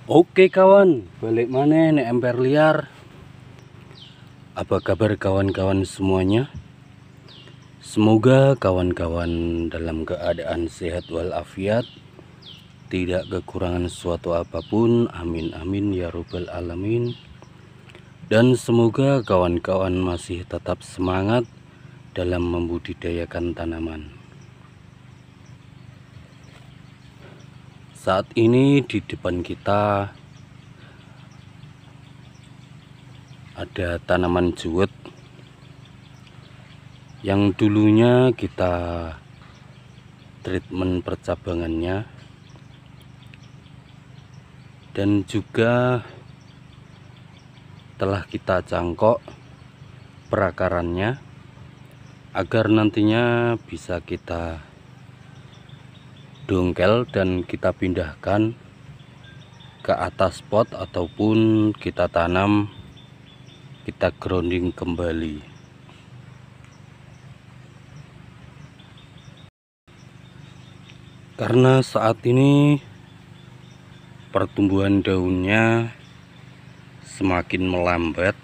Oke kawan, balik mana nih emper liar. Apa kabar kawan-kawan semuanya? Semoga kawan-kawan dalam keadaan sehat walafiat, tidak kekurangan suatu apapun. Amin amin ya robbal alamin. Dan semoga kawan-kawan masih tetap semangat dalam membudidayakan tanaman. Saat ini di depan kita ada tanaman juwet yang dulunya kita treatment percabangannya dan juga telah kita cangkok perakarannya agar nantinya bisa kita dongkel dan kita pindahkan ke atas pot ataupun kita tanam, kita grounding kembali. Karena saat ini pertumbuhan daunnya semakin melambat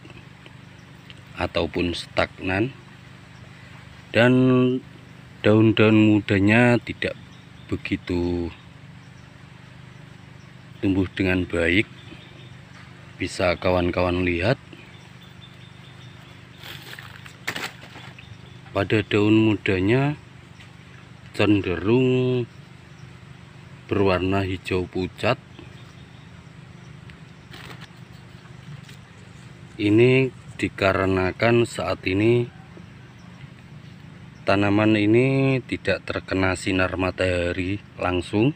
ataupun stagnan dan daun-daun mudanya tidak begitu tumbuh dengan baik. Bisa kawan-kawan lihat pada daun mudanya cenderung berwarna hijau pucat. Ini dikarenakan saat ini tanaman ini tidak terkena sinar matahari langsung,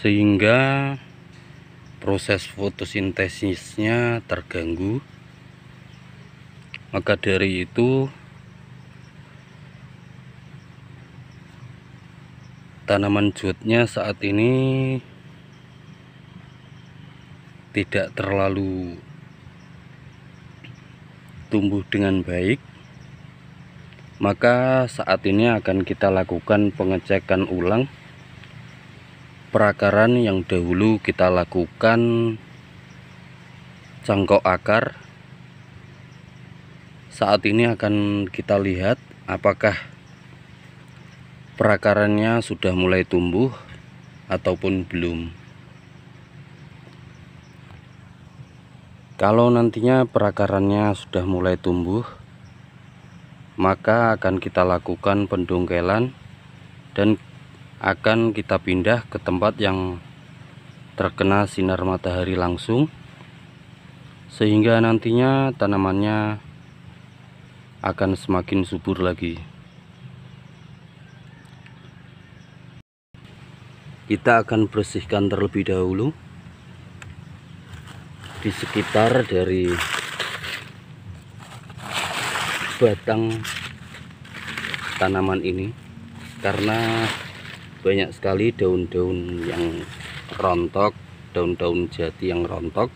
sehingga proses fotosintesisnya terganggu. Maka dari itu tanaman juwetnya saat ini tidak terlalu tumbuh dengan baik. Maka saat ini akan kita lakukan pengecekan ulang perakaran yang dahulu kita lakukan cangkok akar. Saat ini akan kita lihat apakah perakarannya sudah mulai tumbuh ataupun belum. Kalau nantinya perakarannya sudah mulai tumbuh, maka akan kita lakukan pendongkelan dan akan kita pindah ke tempat yang terkena sinar matahari langsung, sehingga nantinya tanamannya akan semakin subur lagi. Kita akan bersihkan terlebih dahulu di sekitar dari batang tanaman ini, karena banyak sekali daun-daun yang rontok, daun-daun jati yang rontok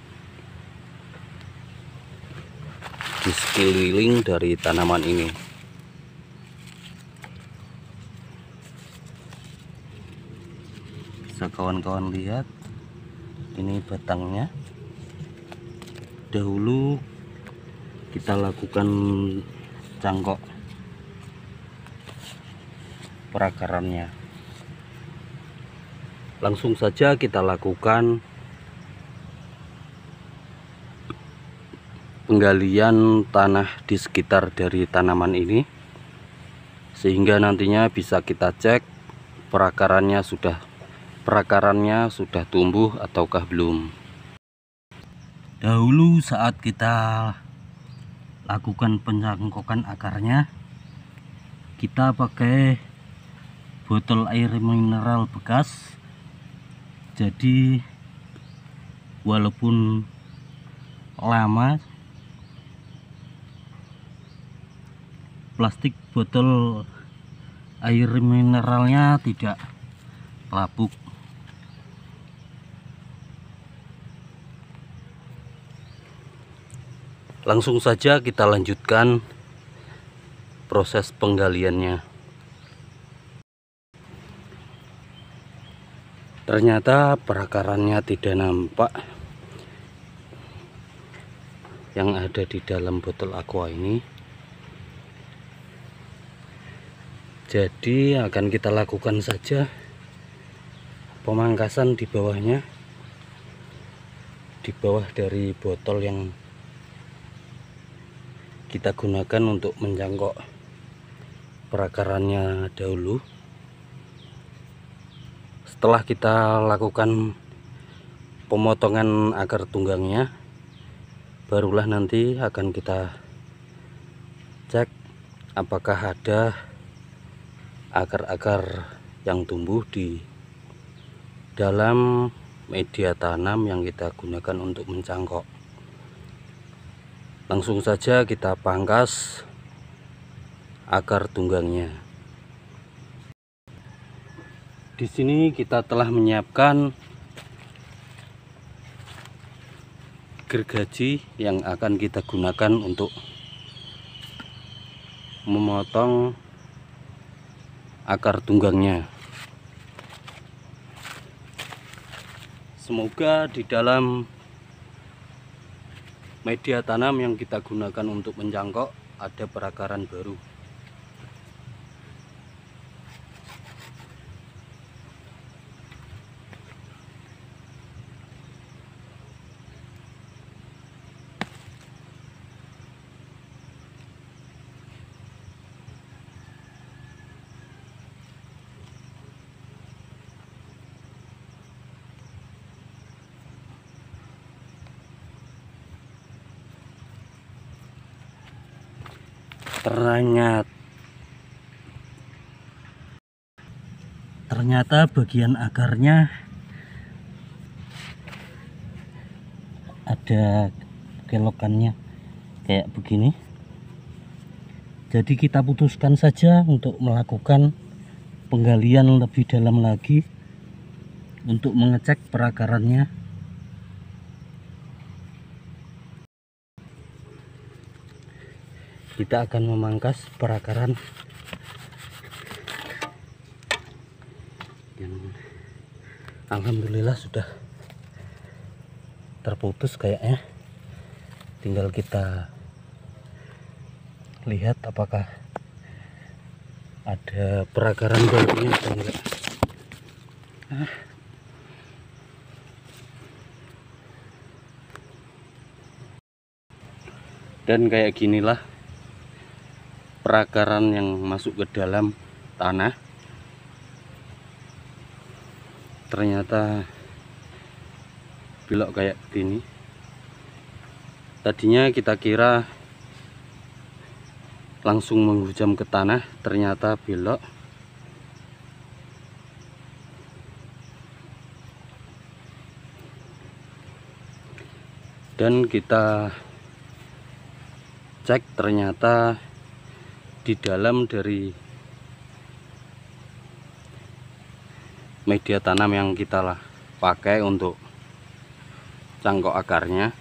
di sekeliling dari tanaman ini. Bisa kawan-kawan lihat, ini batangnya. Dahulu kita lakukan cangkok perakarannya. Langsung saja kita lakukan penggalian tanah di sekitar dari tanaman ini, sehingga nantinya bisa kita cek perakarannya sudah tumbuh ataukah belum. Dahulu saat kita lakukan pencangkokan akarnya, kita pakai botol air mineral bekas. Jadi walaupun lama, plastik botol air mineralnya tidak lapuk. Langsung saja kita lanjutkan proses penggaliannya. Ternyata perakarannya tidak nampak yang ada di dalam botol aqua ini. Jadi akan kita lakukan saja pemangkasan di bawahnya, di bawah dari botol yang kita gunakan untuk menjangkok perakarannya dahulu. Setelah kita lakukan pemotongan akar tunggangnya, barulah nanti akan kita cek apakah ada akar-akar yang tumbuh di dalam media tanam yang kita gunakan untuk mencangkok. Langsung saja kita pangkas akar tunggangnya. Di sini kita telah menyiapkan gergaji yang akan kita gunakan untuk memotong akar tunggangnya. Semoga di dalam media tanam yang kita gunakan untuk mencangkok ada perakaran baru. Ternyata bagian akarnya ada kelokannya kayak begini. Jadi kita putuskan saja untuk melakukan penggalian lebih dalam lagi untuk mengecek perakarannya. Kita akan memangkas perakaran yang alhamdulillah sudah terputus kayaknya. Tinggal kita lihat apakah ada perakaran barunya atau enggak. Dan kayak ginilah perakaran yang masuk ke dalam tanah. Ternyata belok kayak begini. Tadinya kita kira langsung menghujam ke tanah, ternyata belok. Dan kita cek, ternyata di dalam dari media tanam yang kita pakai untuk cangkok akarnya,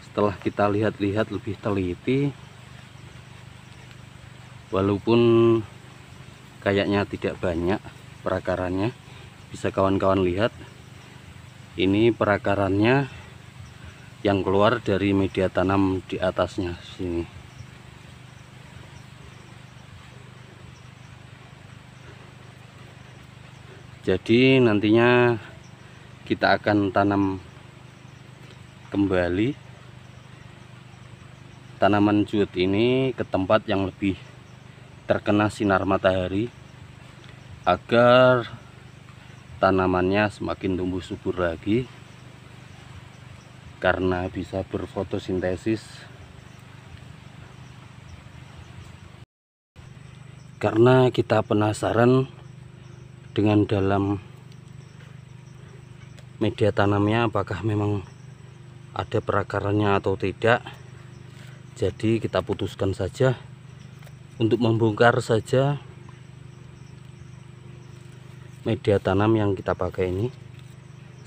setelah kita lihat-lihat lebih teliti, walaupun kayaknya tidak banyak perakarannya, bisa kawan-kawan lihat ini perakarannya yang keluar dari media tanam di atasnya sini. Jadi nantinya kita akan tanam kembali tanaman jut ini ke tempat yang lebih terkena sinar matahari agar tanamannya semakin tumbuh subur lagi, karena bisa berfotosintesis. Karena kita penasaran dengan dalam media tanamnya apakah memang ada perakarannya atau tidak. Jadi kita putuskan saja untuk membongkar saja media tanam yang kita pakai ini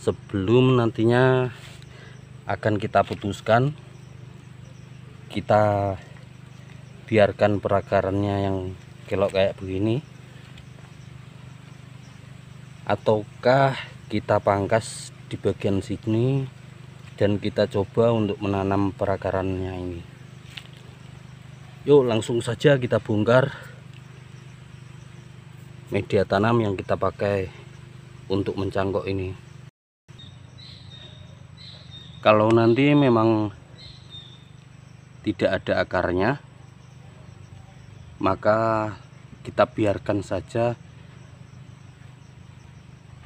sebelum nantinya akan kita putuskan. Kita biarkan perakarannya yang kelok kayak begini ataukah kita pangkas di bagian sini dan kita coba untuk menanam perakarannya ini. Yuk langsung saja kita bongkar media tanam yang kita pakai untuk mencangkok ini. Kalau nanti memang tidak ada akarnya, maka kita biarkan saja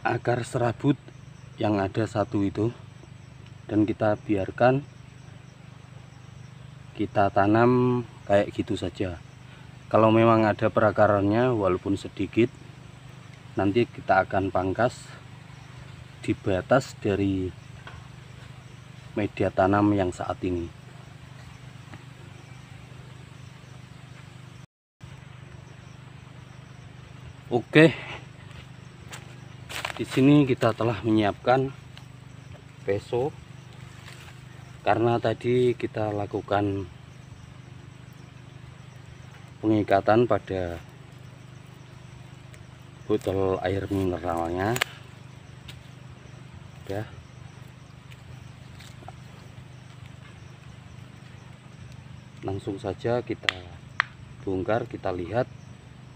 akar serabut yang ada satu itu, dan kita biarkan kita tanam kayak gitu saja. Kalau memang ada perakarannya walaupun sedikit, nanti kita akan pangkas di batas dari media tanam yang saat ini. Oke, di sini kita telah menyiapkan peso, karena tadi kita lakukan pengikatan pada botol air mineralnya. Ya, langsung saja kita bongkar, kita lihat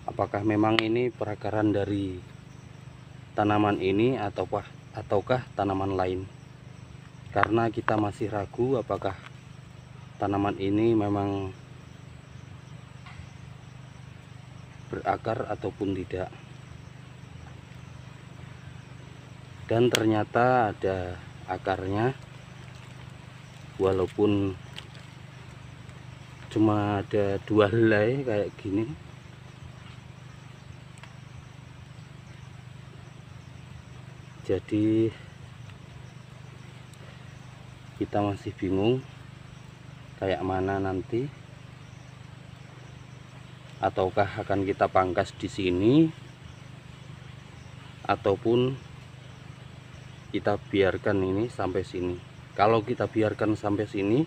apakah memang ini perakaran dari tanaman ini ataukah tanaman lain, karena kita masih ragu apakah tanaman ini memang berakar ataupun tidak. Dan ternyata ada akarnya, walaupun cuma ada 2 helai kayak gini. Jadi kita masih bingung kayak mana nanti, ataukah akan kita pangkas di sini ataupun kita biarkan ini sampai sini. Kalau kita biarkan sampai sini,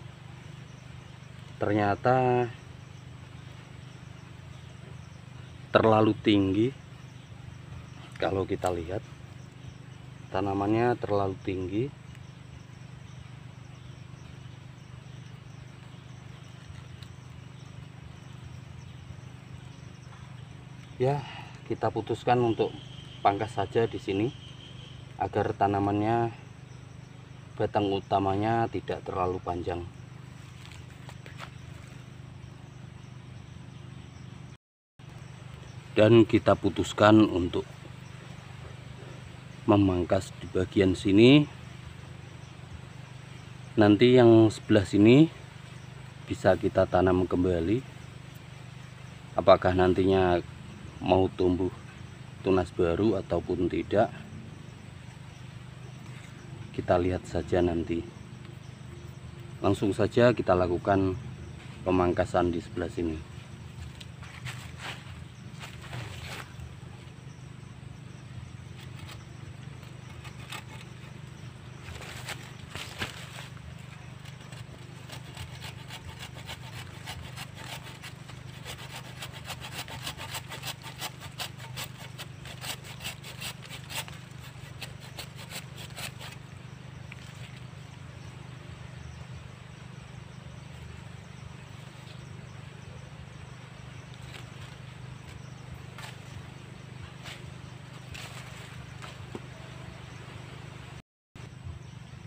ternyata terlalu tinggi. Kalau kita lihat tanamannya terlalu tinggi. Ya, kita putuskan untuk pangkas saja di sini agar tanamannya, batang utamanya tidak terlalu panjang. Dan kita putuskan untuk memangkas di bagian sini. Nanti yang sebelah sini bisa kita tanam kembali. Apakah nantinya mau tumbuh tunas baru ataupun tidak, kita lihat saja nanti. Langsung saja kita lakukan pemangkasan di sebelah sini.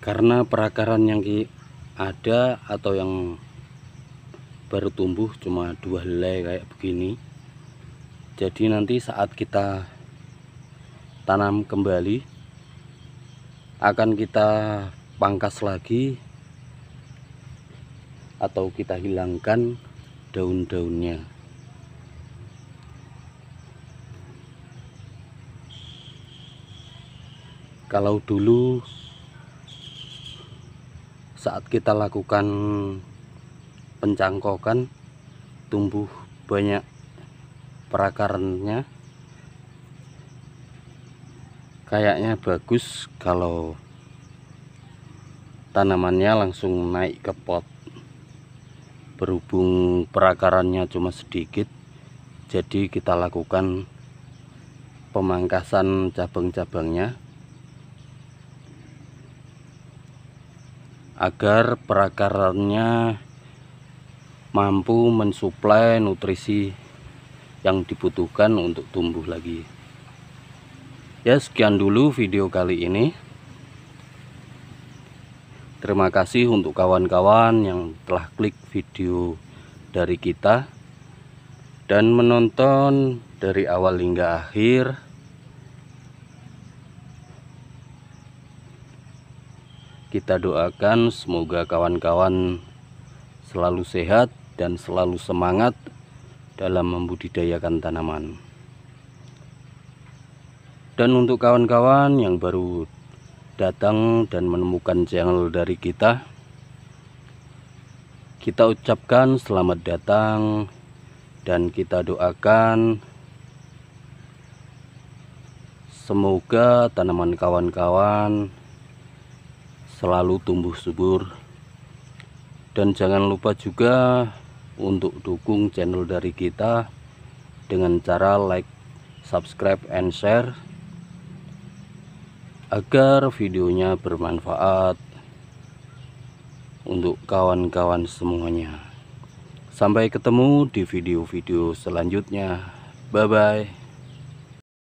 Karena perakaran yang ada atau yang baru tumbuh cuma 2 helai kayak begini, jadi nanti saat kita tanam kembali akan kita pangkas lagi atau kita hilangkan daun-daunnya. Kalau dulu saat kita lakukan pencangkokan tumbuh banyak perakarannya, kayaknya bagus kalau tanamannya langsung naik ke pot. Berhubung perakarannya cuma sedikit, jadi kita lakukan pemangkasan cabang-cabangnya agar perakarannya mampu mensuplai nutrisi yang dibutuhkan untuk tumbuh lagi. Ya, sekian dulu video kali ini. Terima kasih untuk kawan-kawan yang telah klik video dari kita dan menonton dari awal hingga akhir. Kita doakan semoga kawan-kawan selalu sehat dan selalu semangat dalam membudidayakan tanaman. Dan untuk kawan-kawan yang baru datang dan menemukan channel dari kita ucapkan selamat datang dan kita doakan semoga tanaman kawan-kawan selalu tumbuh subur. Dan jangan lupa juga untuk dukung channel dari kita dengan cara like, subscribe, and share agar videonya bermanfaat untuk kawan-kawan semuanya. Sampai ketemu di video-video selanjutnya. Bye bye.